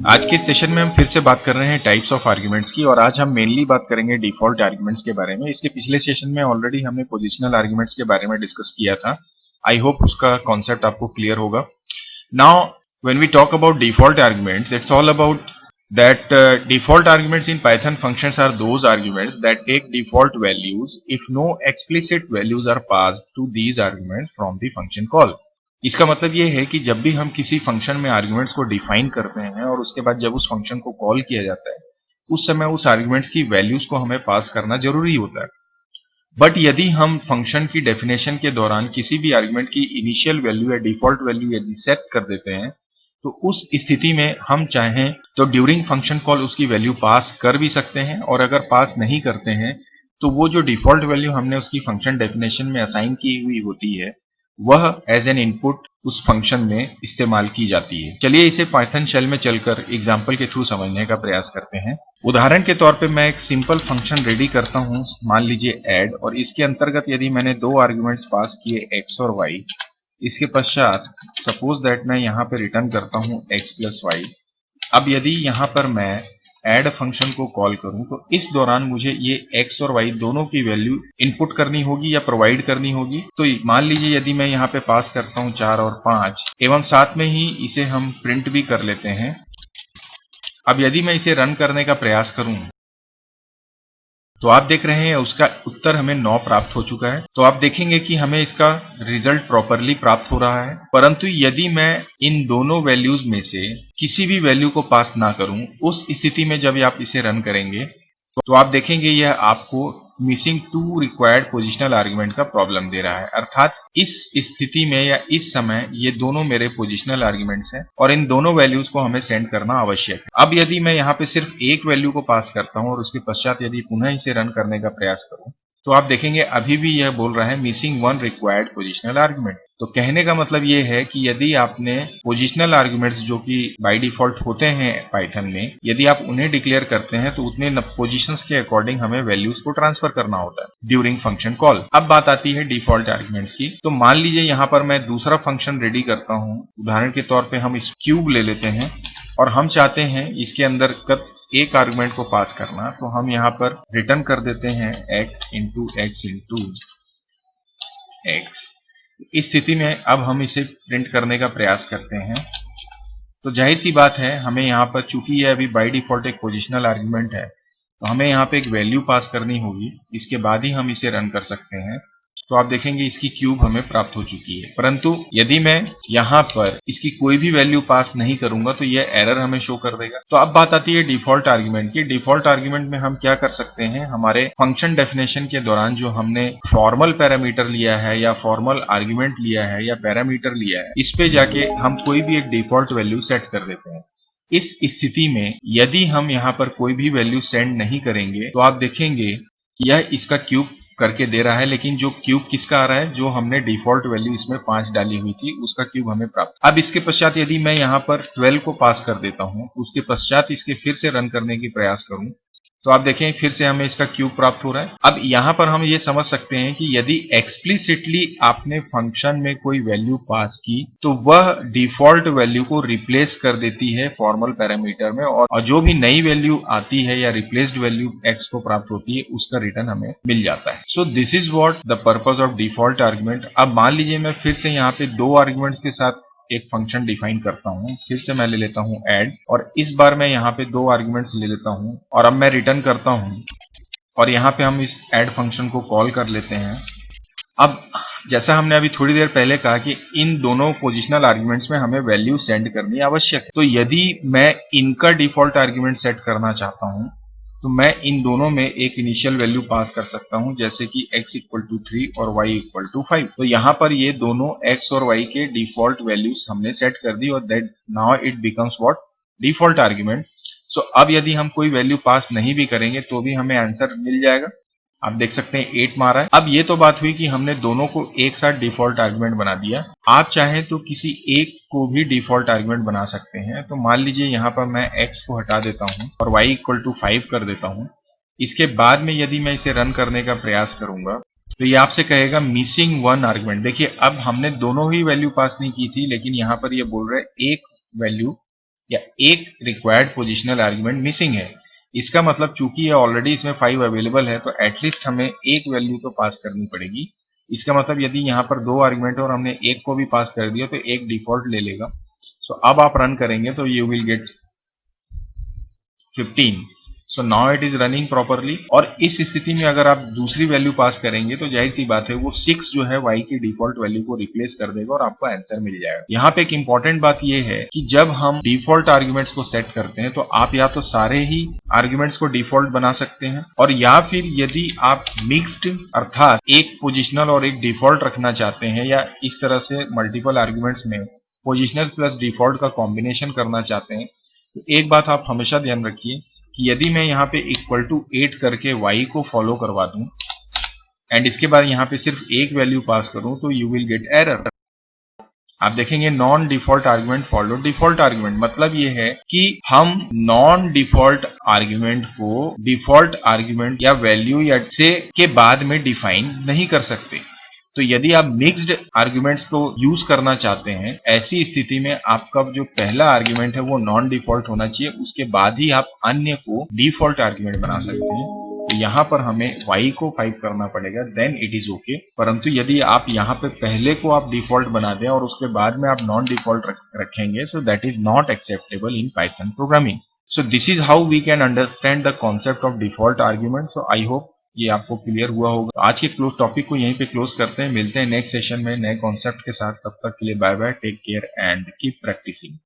आज के सेशन में हम फिर से बात कर रहे हैं टाइप्स ऑफ आर्ग्यूमेंट्स की, और आज हम मेनली बात करेंगे डिफॉल्ट आर्ग्यूमेंट्स के बारे में। इसके पिछले सेशन में ऑलरेडी हमने पोजिशनल आर्ग्यूमेंट्स के बारे में डिस्कस किया था। आई होप उसका कॉन्सेप्ट आपको क्लियर होगा। Now when we talk about default arguments, it's all about that default arguments in Python functions are those arguments that take default values if no explicit values are passed to these arguments from the function call। इसका मतलब ये है कि जब भी हम किसी function में आर्ग्यूमेंट्स को डिफाइन करते हैं और उसके बाद जब उस फंक्शन को कॉल किया जाता है, उस समय उस आर्ग्यूमेंट्स की वैल्यूज को हमें पास करना जरूरी होता है। बट यदि हम फंक्शन की डेफिनेशन के दौरान किसी भी आर्ग्यूमेंट की इनिशियल वैल्यू या डिफॉल्ट वैल्यू यदि सेट कर देते हैं, तो उस स्थिति में हम चाहें तो ड्यूरिंग फंक्शन कॉल उसकी वैल्यू पास कर भी सकते हैं, और अगर पास नहीं करते हैं तो वो जो डिफॉल्ट वैल्यू हमने उसकी फंक्शन डेफिनेशन में असाइन की हुई होती है, वह एज एन इनपुट उस फंक्शन में इस्तेमाल की जाती है। चलिए इसे पाइथन शेल में चलकर एग्जाम्पल के थ्रू समझने का प्रयास करते हैं। उदाहरण के तौर पे मैं एक सिंपल फंक्शन रेडी करता हूं, मान लीजिए ऐड, और इसके अंतर्गत यदि मैंने दो आर्ग्यूमेंट्स पास किए x और y, इसके पश्चात सपोज दैट मैं यहाँ पे रिटर्न करता हूँ x प्लस वाई। अब यदि यहाँ पर मैं ऐड फंक्शन को कॉल करूं तो इस दौरान मुझे ये x और y दोनों की वैल्यू इनपुट करनी होगी या प्रोवाइड करनी होगी। तो मान लीजिए यदि मैं यहाँ पे पास करता हूँ 4 और 5, एवं साथ में ही इसे हम प्रिंट भी कर लेते हैं। अब यदि मैं इसे रन करने का प्रयास करूं तो आप देख रहे हैं उसका उत्तर हमें 9 प्राप्त हो चुका है। तो आप देखेंगे कि हमें इसका रिजल्ट प्रॉपरली प्राप्त हो रहा है। परंतु यदि मैं इन दोनों वैल्यूज में से किसी भी वैल्यू को पास ना करूं, उस स्थिति में जब आप इसे रन करेंगे तो आप देखेंगे यह आपको मिसिंग 2 रिक्वायर्ड पोजिशनल आर्ग्यूमेंट का प्रॉब्लम दे रहा है। अर्थात इस स्थिति में या इस समय ये दोनों मेरे पोजिशनल आर्ग्यूमेंट्स हैं और इन दोनों वैल्यूज को हमें सेंड करना आवश्यक है। अब यदि मैं यहाँ पे सिर्फ एक वैल्यू को पास करता हूँ और उसके पश्चात यदि पुनः इसे रन करने का प्रयास करूँ तो आप देखेंगे अभी भी यह बोल रहा है मिसिंग 1 रिक्वायर्ड पोजिशनल आर्ग्यूमेंट। तो कहने का मतलब ये है कि यदि आपने पोजिशनल आर्ग्यूमेंट्स जो कि बाय डिफॉल्ट होते हैं पाइथन में, यदि आप उन्हें डिक्लेयर करते हैं तो उतने पोजीशंस के अकॉर्डिंग हमें वैल्यूज को ट्रांसफर करना होता है ड्यूरिंग फंक्शन कॉल। अब बात आती है डिफॉल्ट आर्ग्यूमेंट्स की। तो मान लीजिए यहाँ पर मैं दूसरा फंक्शन रेडी करता हूँ। उदाहरण के तौर पर हम इस क्यूब ले लेते हैं और हम चाहते हैं इसके अंदर एक आर्गुमेंट को पास करना। तो हम यहाँ पर रिटर्न कर देते हैं x into x into x. इस स्थिति में अब हम इसे प्रिंट करने का प्रयास करते हैं। तो जाहिर सी बात है हमें यहाँ पर, चूंकि यह अभी बाय डिफॉल्ट एक पोजिशनल आर्गुमेंट है, तो हमें यहाँ पे एक वैल्यू पास करनी होगी, इसके बाद ही हम इसे रन कर सकते हैं। तो आप देखेंगे इसकी क्यूब हमें प्राप्त हो चुकी है। परंतु यदि मैं यहाँ पर इसकी कोई भी वैल्यू पास नहीं करूंगा तो यह एरर हमें शो कर देगा। तो अब बात आती है डिफॉल्ट आर्ग्यूमेंट की। डिफॉल्ट आर्ग्यूमेंट में हम क्या कर सकते हैं, हमारे फंक्शन डेफिनेशन के दौरान जो हमने फॉर्मल पैरामीटर लिया है या फॉर्मल आर्ग्यूमेंट लिया है या पैरामीटर लिया है, इस पे जाके हम कोई भी एक डिफॉल्ट वैल्यू सेट कर देते हैं। इस स्थिति में यदि हम यहाँ पर कोई भी वैल्यू सेंड नहीं करेंगे तो आप देखेंगे कि यह इसका क्यूब करके दे रहा है, लेकिन जो क्यूब किसका आ रहा है, जो हमने डिफॉल्ट वैल्यू इसमें 5 डाली हुई थी उसका क्यूब हमें प्राप्त। अब इसके पश्चात यदि मैं यहाँ पर 12 को पास कर देता हूँ, उसके पश्चात इसके फिर से रन करने की प्रयास करूं तो आप देखें फिर से हमें इसका क्यूब प्राप्त हो रहा है। अब यहाँ पर हम ये समझ सकते हैं कि यदि एक्सप्लिसिटली आपने फंक्शन में कोई वैल्यू पास की तो वह डिफॉल्ट वैल्यू को रिप्लेस कर देती है फॉर्मल पैरामीटर में, और जो भी नई वैल्यू आती है या रिप्लेस्ड वैल्यू x को प्राप्त होती है उसका रिटर्न हमें मिल जाता है। सो this is what the purpose of default argument. अब मान लीजिए मैं फिर से यहाँ पे दो आर्ग्यूमेंट्स के साथ एक फंक्शन डिफाइन करता हूं। फिर से मैं ले लेता हूं ऐड, और इस बार मैं यहाँ पे दो आर्ग्यूमेंट्स ले लेता हूं और अब मैं रिटर्न करता हूं, और यहाँ पे हम इस ऐड फंक्शन को कॉल कर लेते हैं। अब जैसा हमने अभी थोड़ी देर पहले कहा कि इन दोनों पोजिशनल आर्ग्यूमेंट्स में हमें वैल्यू सेंड करनी आवश्यक है। तो यदि मैं इनका डिफॉल्ट आर्ग्यूमेंट सेट करना चाहता हूं तो मैं इन दोनों में एक इनिशियल वैल्यू पास कर सकता हूं, जैसे कि x इक्वल टू 3 और y इक्वल टू 5। तो यहाँ पर ये दोनों x और y के डिफॉल्ट वैल्यूज हमने सेट कर दी, और that now it becomes what, default argument. So अब यदि हम कोई वैल्यू पास नहीं भी करेंगे तो भी हमें आंसर मिल जाएगा। आप देख सकते हैं 8 मारा है। अब ये तो बात हुई कि हमने दोनों को एक साथ डिफॉल्ट आर्गुमेंट बना दिया। आप चाहें तो किसी एक को भी डिफॉल्ट आर्गुमेंट बना सकते हैं। तो मान लीजिए यहाँ पर मैं x को हटा देता हूँ और y इक्वल टू 5 कर देता हूँ। इसके बाद में यदि मैं इसे रन करने का प्रयास करूंगा तो ये आपसे कहेगा मिसिंग 1 आर्गुमेंट। देखिए अब हमने दोनों ही वैल्यू पास नहीं की थी, लेकिन यहाँ पर ये बोल रहे एक वैल्यू या एक रिक्वायर्ड पोजिशनल आर्ग्यूमेंट मिसिंग है। इसका मतलब चूंकि ये ऑलरेडी इसमें 5 अवेलेबल है तो एटलीस्ट हमें एक वैल्यू तो पास करनी पड़ेगी। इसका मतलब यदि यहाँ पर 2 आर्ग्यूमेंट और हमने एक को भी पास कर दिया तो एक डिफॉल्ट ले लेगा। सो अब आप रन करेंगे तो you will get 15। So now it is running properly. और इस स्थिति में अगर आप दूसरी वैल्यू पास करेंगे तो जाहिर सी बात है वो 6 जो है y की डिफॉल्ट वैल्यू को रिप्लेस कर देगा और आपको आंसर मिल जाएगा। यहाँ पे एक इंपॉर्टेंट बात ये है कि जब हम डिफॉल्ट आर्ग्यूमेंट्स को सेट करते हैं तो आप या तो सारे ही आर्ग्यूमेंट्स को डिफॉल्ट बना सकते हैं, और या फिर यदि आप मिक्स्ड अर्थात एक पोजिशनल और एक डिफॉल्ट रखना चाहते हैं या इस तरह से मल्टीपल आर्ग्यूमेंट्स में पोजिशनल प्लस डिफॉल्ट का कॉम्बिनेशन करना चाहते हैं, तो एक बात आप हमेशा ध्यान रखिए कि यदि मैं यहाँ पे इक्वल टू 8 करके y को फॉलो करवा दूं एंड इसके बाद यहाँ पे सिर्फ एक वैल्यू पास करूं तो यू विल गेट एरर। आप देखेंगे non default argument follow default argument, मतलब ये है कि हम नॉन डिफॉल्ट आर्ग्यूमेंट को डिफॉल्ट आर्ग्यूमेंट या वैल्यू या से के बाद में डिफाइन नहीं कर सकते। तो यदि आप मिक्स्ड आर्ग्यूमेंट्स को यूज करना चाहते हैं, ऐसी स्थिति में आपका जो पहला आर्ग्यूमेंट है वो नॉन डिफॉल्ट होना चाहिए, उसके बाद ही आप अन्य को डिफॉल्ट आर्ग्यूमेंट बना सकते हैं। तो यहाँ पर हमें y को 5 करना पड़ेगा, देन इट इज ओके। परंतु यदि आप यहाँ पे पहले को आप डिफॉल्ट बना दें और उसके बाद में आप नॉन डिफॉल्ट रखेंगे, so that is not acceptable in Python programming. So this is how we can understand the concept of default argument. So I hope ये आपको क्लियर हुआ होगा। तो आज के क्लोज टॉपिक को यहीं पे क्लोज करते हैं, मिलते हैं नेक्स्ट सेशन में नए कॉन्सेप्ट के साथ। तब तक के लिए bye bye, take care and keep practising.